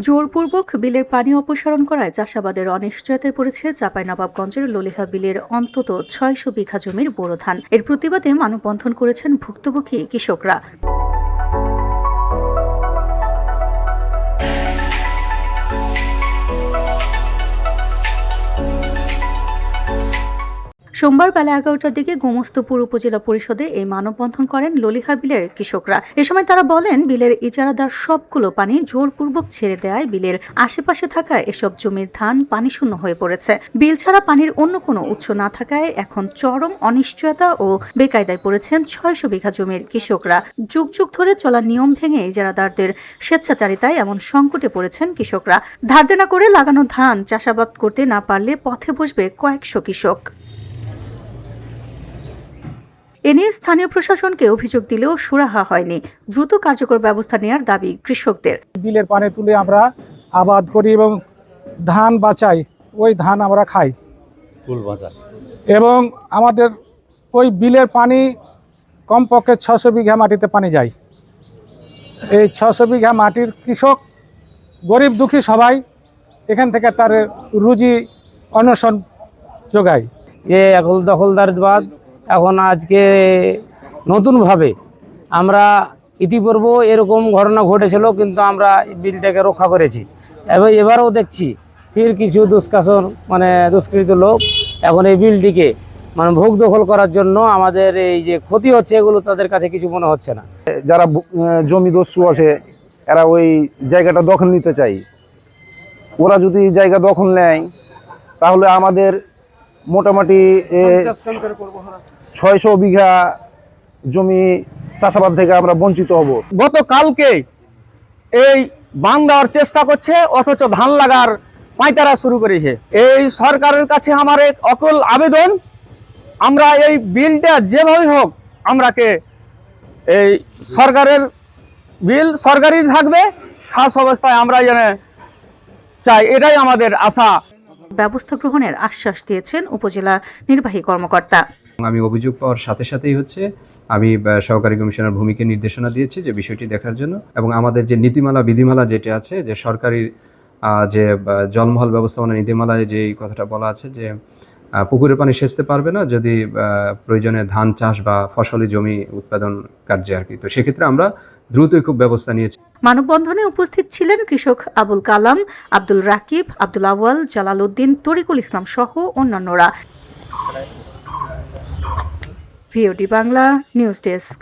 জোরপূর্বক বিলের পানি অপসারণ করায় চাষাবাদের অনিশ্চয়তায় পড়েছে চাঁপাইনবাবগঞ্জের ললিহা বিলের অন্তত ৬০০ বিঘা জমির বোরো ধান। এর প্রতিবাদে মানববন্ধন করেছেন ভুক্তভোগী কৃষকরা। সোমবার বেলা ১১টার দিকে গোমস্তাপুর উপজেলা পরিষদে এই মানববন্ধন করেন ললিহা বিলের কৃষকরা। এ সময় তারা বলেন, বিলের ইজারাদার সবগুলো পানি জোরপূর্বক ছেড়ে দেওয়ায় বিলের আশেপাশে থাকা এসব জমির ধান পানিশূন্য হয়ে পড়েছে। বিল ছাড়া পানির অন্য কোনো উৎস না থাকায় এখন চরম অনিশ্চয়তা ও বেকায়দায় পড়েছেন ৬০০ বিঘা জমির কৃষকরা। যুগ যুগ ধরে চলা নিয়ম ভেঙে ইজারাদারদের স্বেচ্ছাচারিতায় এমন সংকটে পড়েছেন কৃষকরা। ধার দেনা করে লাগানো ধান চাষাবাদ করতে না পারলে পথে বসবে কয়েকশো কৃষক। এ নিয়ে স্থানীয় প্রশাসনকে অভিযোগ দিলেও সুরাহা হয়নি। দ্রুত কার্যকর ব্যবস্থা নেওয়ার দাবি কৃষকদের। বিলের পানি তুলে আমরা আবাদ করি এবং ধান বাঁচাই, ওই ধান আমরা খাই এবং আমাদের ওই বিলের পানি কমপক্ষে ৬০০ বিঘা মাটিতে পানি যায়। এই ৬০০ বিঘা মাটির কৃষক গরিব দুঃখী সবাই এখান থেকে তার রুজি অন্বেষণ যোগায়। এখন দখলদারবাদ এখন আজকে নতুনভাবে আমরা ইতিপূর্ব এরকম ঘটনা ঘটেছিল, কিন্তু আমরা বিলটাকে রক্ষা করেছি এবং এবারও দেখছি ফির কিছু দুষ্কৃত লোক এখন এই বিলটিকে ভোগ দখল করার জন্য আমাদের এই যে ক্ষতি হচ্ছে এগুলো তাদের কাছে কিছু মনে হচ্ছে না। যারা জমি দস্যু আছে এরা ওই জায়গাটা দখল নিতে চায়। ওরা যদি জায়গা দখল নেয় তাহলে আমাদের মোটামুটি ৬০০ বিঘা জমি চাষাবাদ থেকে আমরা বঞ্চিত হব। গতকালকে এই বাঁধ দেওয়ার চেষ্টা করছে, অথচ ধান লাগার পাঁয়তারা শুরু করেছে। এই সরকারের কাছে আমার এক অকুল আবেদন, আমরা এই বিলটা যেভাবে হোক আমরাকে এই সরকারের বিল সরকারি থাকবে, খাস অবস্থায় আমরা যেন চাই, এটাই আমাদের আশা। ব্যবস্থা গ্রহণের আশ্বাস দিয়েছেন উপজেলা নির্বাহী কর্মকর্তা। আমি অভিযোগ পাওয়ার সাথে সাথেই আমি সহকারী কমিশনার ভূমিকে নির্দেশনা দিয়েছি যে বিষয়টি দেখার জন্য, এবং আমাদের যে নীতিমালা বিধিমালা যেটা আছে, যে সরকারি যে জলমহল ব্যবস্থাপনা নীতিমালায় যে কথাটা বলা আছে যে পুকুরের পানি সেচতে পারবে না যদি প্রয়োজনে ধান চাষ বা ফসলি জমি উৎপাদন কার্যে আর কি। তো সেক্ষেত্রে আমরা দ্রুতই খুব ব্যবস্থা নিয়েছি। মানববন্ধনে উপস্থিত ছিলেন কৃষক আবুল কালাম, আব্দুল রাকিব, আব্দুল আওয়াল, জালাল উদ্দিন, তরিকুল ইসলাম সহ অন্যান্যরা। VOD Bangla news desk.